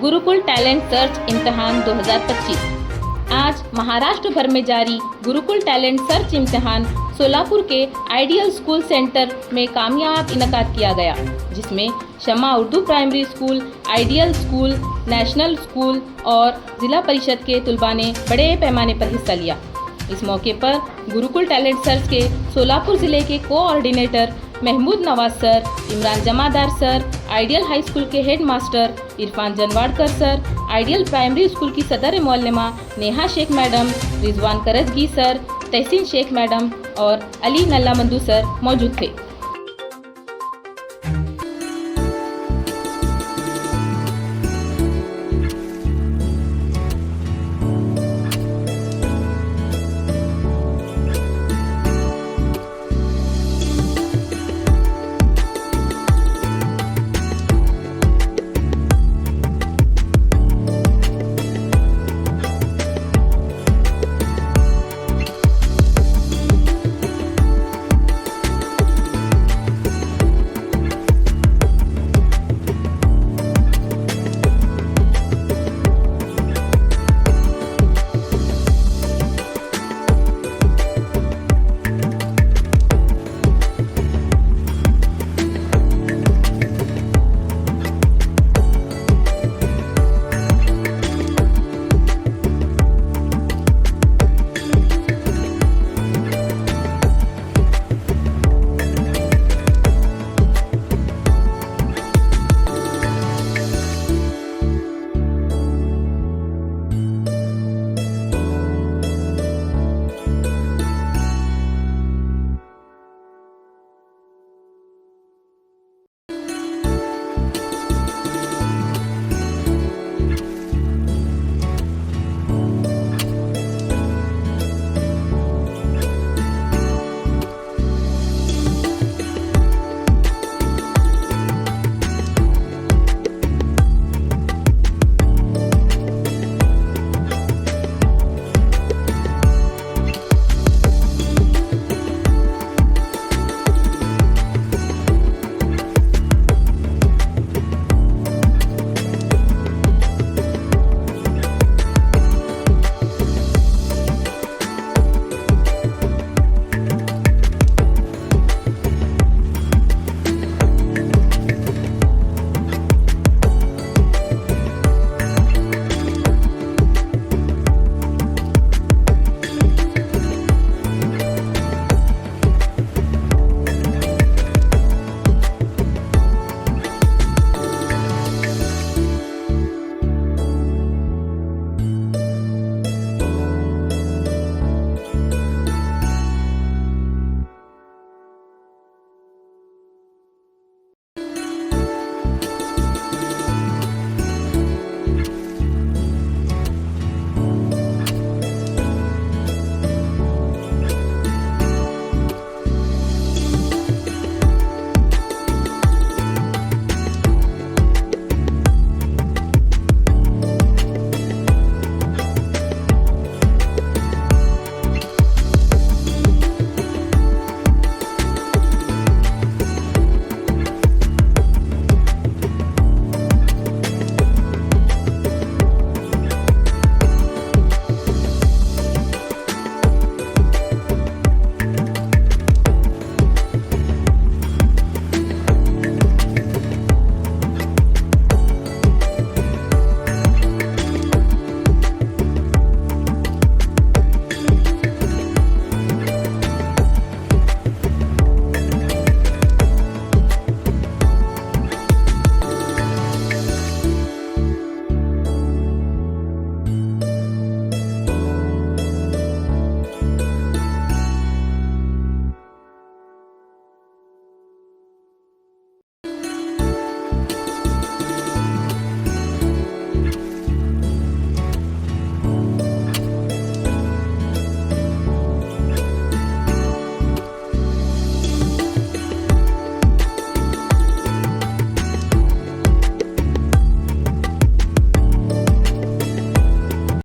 गुरुकुल talent search इम्तिहान 2025। आज महाराष्ट्र भर में जारी गुरुकुल टैलेंट सर्च इम्तिहान सोलापुर के आइडियल स्कूल सेंटर में कामयाब इनकाद किया गया, जिसमें Shama Urdu primary school, ideal school, national school और जिला परिषद के तलबा ने बड़े पैमाने पर हिस्सा लिया। इस मौके पर गुरुकुल टैलेंट सर्च के सोलापुर जिले के coordinator Mahmood Nawaz sir, Imran Jamadar sir, ideal high school के head master Irfan Janwadkar sir, ideal primary school की सदर मौलमा Neha Shaikh madam, Rizwan Karajgi sir, Tahseen Shaikh madam और अली नल्लामंदू सर मौजूद थे।